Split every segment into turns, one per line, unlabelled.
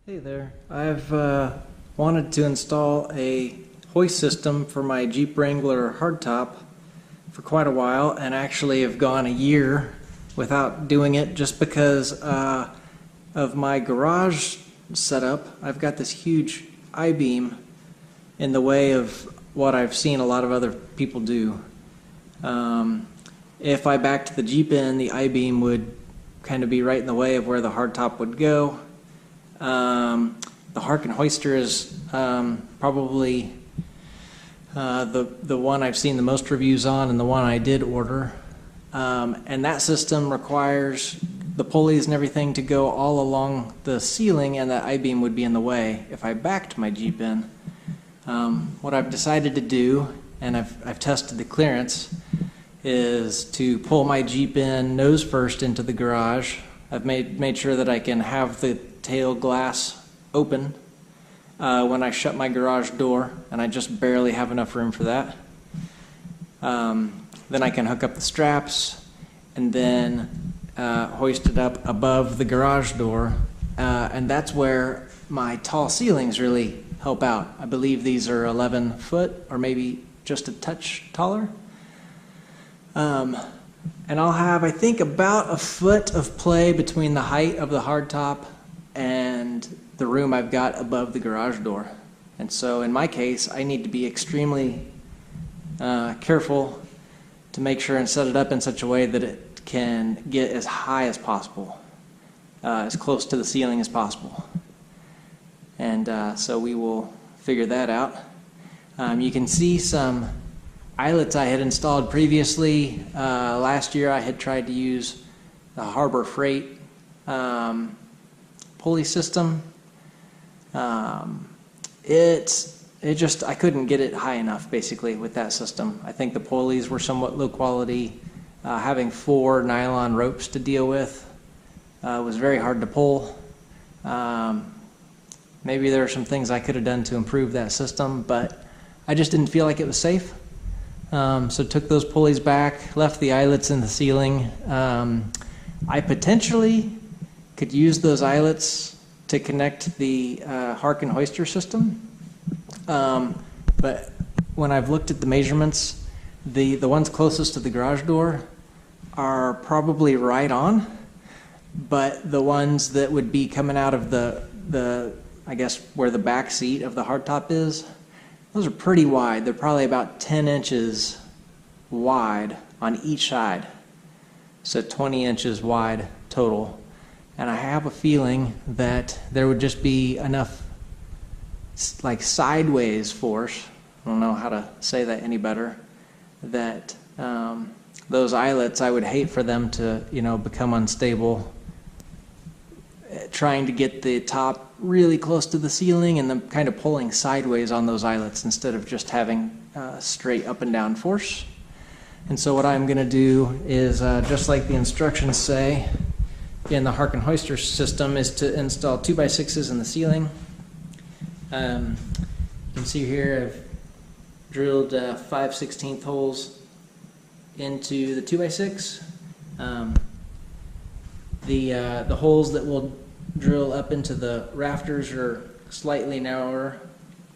Hey there. I've wanted to install a hoist system for my Jeep Wrangler hardtop for quite a while, and actually have gone a year without doing it just because of my garage setup. I've got this huge I-beam in the way of what I've seen a lot of other people do. If I backed the Jeep in, the I-beam would kind of be right in the way of where the hardtop would go. The Harken Hoister is probably the one I've seen the most reviews on, and the one I did order. And that system requires the pulleys and everything to go all along the ceiling, and that I-beam would be in the way if I backed my Jeep in. What I've decided to do, and I've tested the clearance, is to pull my Jeep in nose first into the garage. I've made sure that I can have the tail glass open when I shut my garage door, and I just barely have enough room for that. Then I can hook up the straps and then hoist it up above the garage door, and that's where my tall ceilings really help out. I believe these are 11 foot or maybe just a touch taller. And I'll have, I think, about a foot of play between the height of the hardtop and the room I've got above the garage door. And so in my case, I need to be extremely careful to make sure and set it up in such a way that it can get as high as possible, as close to the ceiling as possible. And so we will figure that out. You can see some eyelets I had installed previously. Last year I had tried to use the Harbor Freight pulley system. I couldn't get it high enough basically with that system. I think the pulleys were somewhat low quality. Having 4 nylon ropes to deal with was very hard to pull. Maybe there are some things I could have done to improve that system, but I just didn't feel like it was safe. So took those pulleys back, left the eyelets in the ceiling. I potentially could use those eyelets to connect the Harken Hoister system, but when I've looked at the measurements, the ones closest to the garage door are probably right on, but the ones that would be coming out of the I guess where the back seat of the hardtop is, those are pretty wide. They're probably about 10 inches wide on each side. So 20 inches wide total. And I have a feeling that there would just be enough like sideways force, I don't know how to say that any better, that those eyelets, I would hate for them to, become unstable, trying to get the top really close to the ceiling and then kind of pulling sideways on those eyelets instead of just having straight up and down force. And so what I'm going to do is, just like the instructions say in the Harken Hoister system, is to install 2x6s in the ceiling. You can see here I've drilled 5/16 holes into the 2x6. The holes that will drill up into the rafters are slightly narrower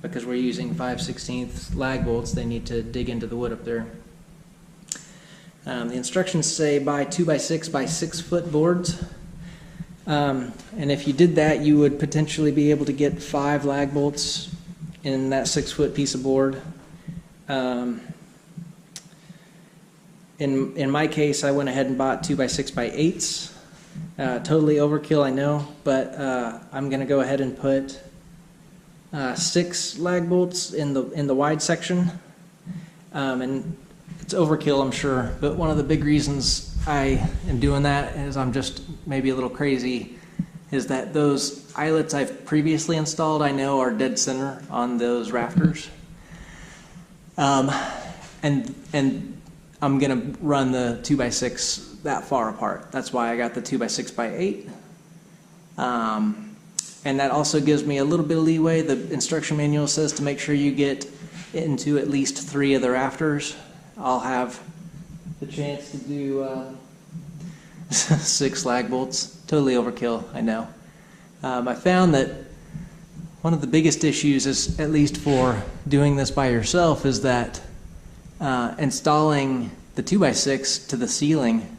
because we're using 5/16 lag bolts. They need to dig into the wood up there. The instructions say buy 2x6 by 6 foot boards. And if you did that, you would potentially be able to get 5 lag bolts in that 6 foot piece of board. In my case, I went ahead and bought 2x6 by 8s. Totally overkill, I know, but I'm going to go ahead and put 6 lag bolts in the wide section. And it's overkill, I'm sure, but one of the big reasons I am doing that is I'm just maybe a little crazy, is that those eyelets I've previously installed I know are dead center on those rafters. And I'm going to run the 2x6 that far apart. That's why I got the 2x6 by 8. And that also gives me a little bit of leeway. The instruction manual says to make sure you get into at least 3 of the rafters. I'll have the chance to do 6 lag bolts. Totally overkill, I know. I found that one of the biggest issues is, at least for doing this by yourself, is that installing the 2x6 to the ceiling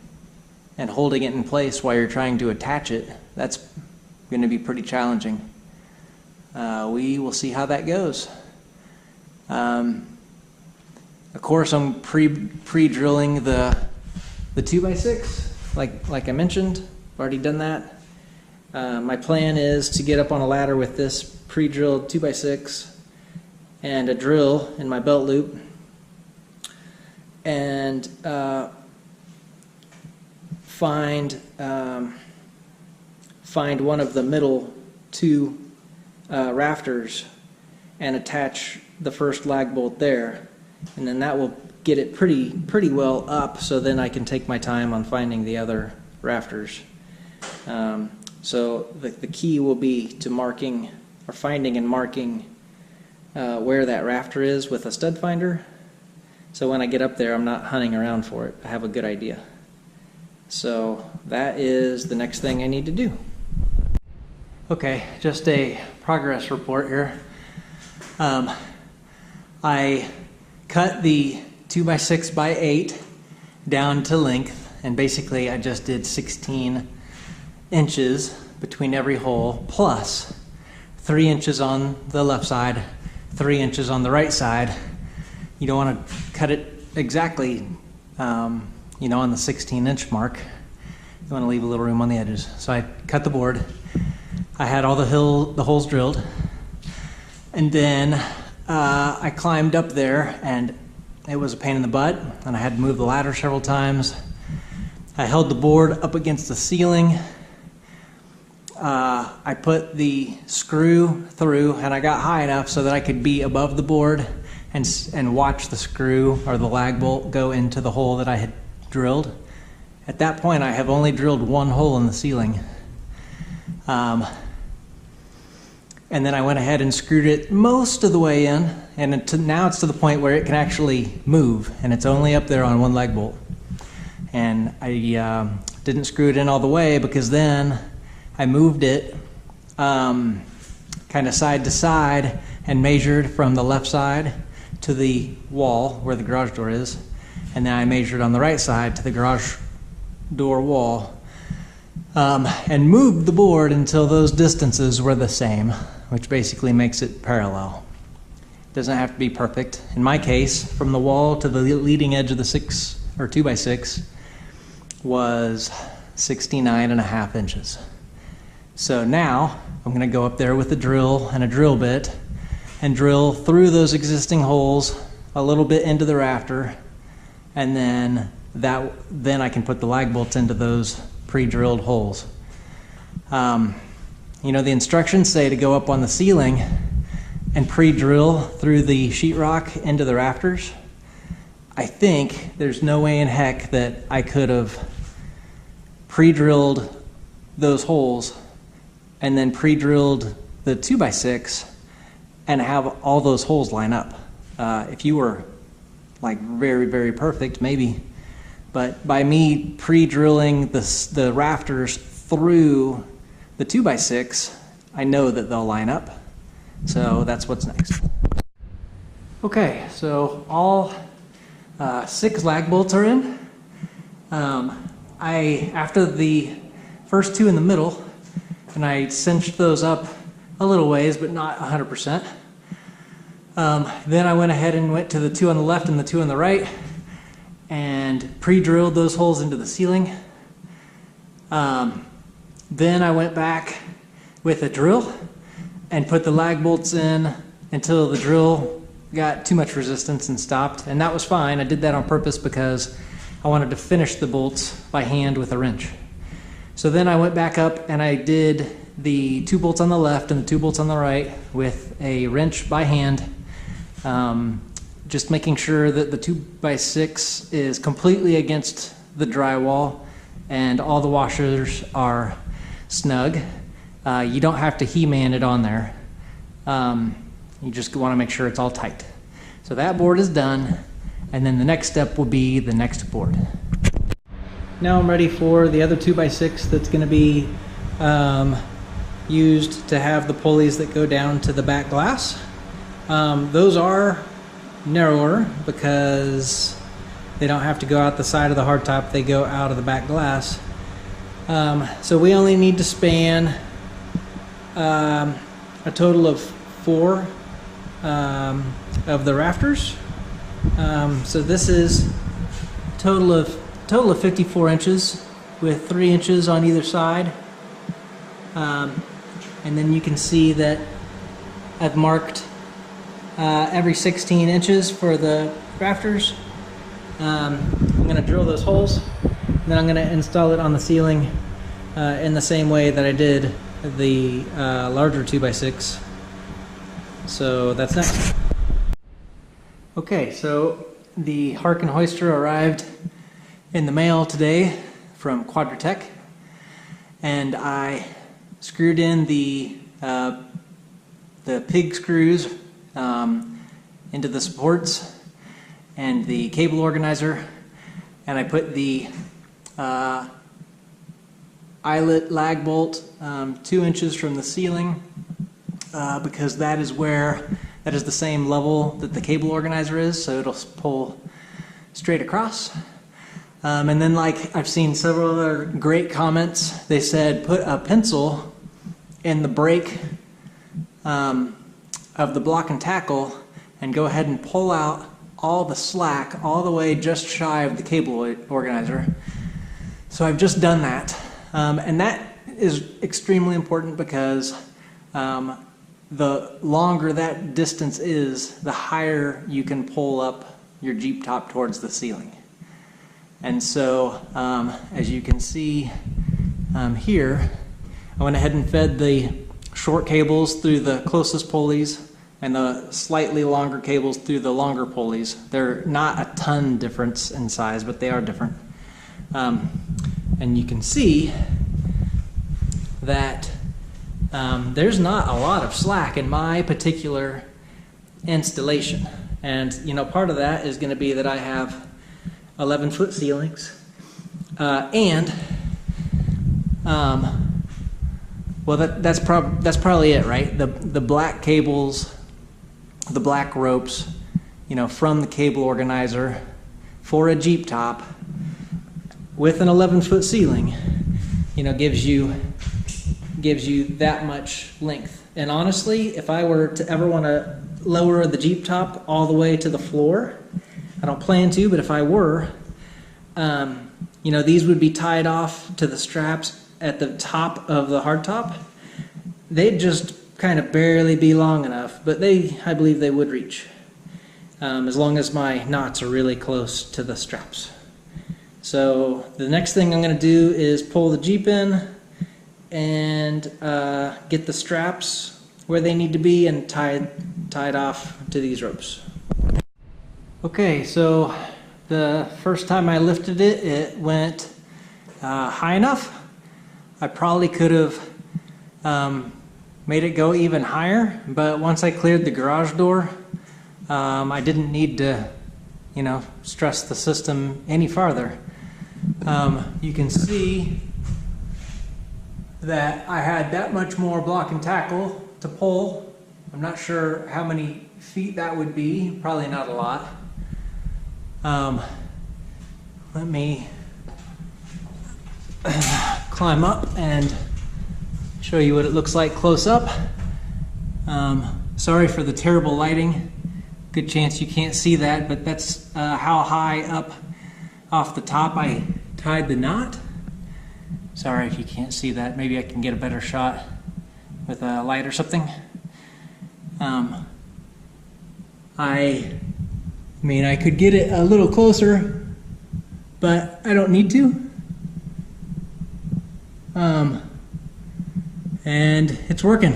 and holding it in place while you're trying to attach it, that's going to be pretty challenging. We will see how that goes. Of course, I'm pre-drilling the 2x6, like I mentioned. I've already done that. My plan is to get up on a ladder with this pre-drilled 2x6 and a drill in my belt loop, and find one of the middle two rafters and attach the first lag bolt there, and then that will get it pretty well up, so then I can take my time on finding the other rafters. So the key will be to finding and marking where that rafter is with a stud finder, so when I get up there I'm not hunting around for it. I have a good idea. So that is the next thing I need to do. Okay, just a progress report here. I cut the 2x6x8 down to length, and basically I just did 16 inches between every hole, plus 3 inches on the left side, 3 inches on the right side. You don't want to cut it exactly, on the 16-inch mark. You want to leave a little room on the edges. So I cut the board. I had all the holes drilled, and then I climbed up there, and it was a pain in the butt, and I had to move the ladder several times. I held the board up against the ceiling. I put the screw through, and I got high enough so that I could be above the board and watch the screw or the lag bolt go into the hole that I had drilled. At that point, I have only drilled one hole in the ceiling. And then I went ahead and screwed it most of the way in, and now it's to the point where it can actually move, and it's only up there on one lag bolt. And I didn't screw it in all the way, because then I moved it kind of side to side and measured from the left side to the wall where the garage door is, and then I measured on the right side to the garage door wall, and moved the board until those distances were the same, which basically makes it parallel. It doesn't have to be perfect. In my case, from the wall to the leading edge of the 2x6 was 69.5 inches. So now I'm going to go up there with a drill and a drill bit and drill through those existing holes a little bit into the rafter, and then I can put the lag bolts into those pre-drilled holes. The instructions say to go up on the ceiling and pre-drill through the sheetrock into the rafters. I think there's no way in heck that I could have pre-drilled those holes and then pre-drilled the 2x6 and have all those holes line up. If you were like very, very perfect, maybe. But by me pre-drilling the rafters through the 2x6, I know that they'll line up. So that's what's next. Okay, so all 6 lag bolts are in. After the first 2 in the middle, and I cinched those up a little ways, but not 100%. Then I went ahead and went to the 2 on the left and the 2 on the right, and pre-drilled those holes into the ceiling. Then I went back with a drill and put the lag bolts in until the drill got too much resistance and stopped, and that was fine. I did that on purpose because I wanted to finish the bolts by hand with a wrench. So then I went back up and I did the 2 bolts on the left and the 2 bolts on the right with a wrench by hand, just making sure that the 2x6 is completely against the drywall and all the washers are snug. You don't have to He-Man it on there. You just want to make sure it's all tight. So that board is done, and then the next step will be the next board. Now I'm ready for the other 2x6 that's going to be used to have the pulleys that go down to the back glass. Those are narrower because they don't have to go out the side of the hardtop, they go out of the back glass. So we only need to span a total of 4 of the rafters. So this is a total of 54 inches with 3 inches on either side. And then you can see that I've marked every 16 inches for the rafters. I'm going to drill those holes, and then I'm going to install it on the ceiling in the same way that I did the larger 2x6. So that's next. Okay, so the Harken Hoister arrived in the mail today from Quadratech, and I screwed in the pig screws into the supports and the cable organizer, and I put the eyelet lag bolt 2 inches from the ceiling because that is the same level that the cable organizer is, so it'll pull straight across. And then, like, I've seen several other great comments. They said put a pencil in the break of the block and tackle and go ahead and pull out all the slack all the way just shy of the cable organizer. So I've just done that. And that is extremely important because the longer that distance is, the higher you can pull up your Jeep top towards the ceiling. And so, as you can see here, I went ahead and fed the short cables through the closest pulleys and the slightly longer cables through the longer pulleys. They're not a ton difference in size, but they are different. And you can see that there's not a lot of slack in my particular installation. And part of that is going to be that I have 11-foot ceilings, well, that's probably it, right? The black cables, the black ropes, from the cable organizer for a Jeep top with an 11-foot ceiling, gives you that much length. And honestly, if I were to ever want to lower the Jeep top all the way to the floor, I don't plan to, but if I were, these would be tied off to the straps at the top of the hardtop. They'd just kind of barely be long enough, but I believe they would reach, as long as my knots are really close to the straps. So the next thing I'm going to do is pull the Jeep in and get the straps where they need to be and tied off to these ropes. Okay, so the first time I lifted it, it went high enough. I probably could have made it go even higher, but once I cleared the garage door, I didn't need to, stress the system any farther. You can see that I had that much more block and tackle to pull. I'm not sure how many feet that would be, probably not a lot. Let me climb up and show you what it looks like close up. Sorry for the terrible lighting. Good chance you can't see that, but that's how high up off the top I tied the knot. Sorry if you can't see that. Maybe I can get a better shot with a light or something. I could get it a little closer, but I don't need to. And it's working.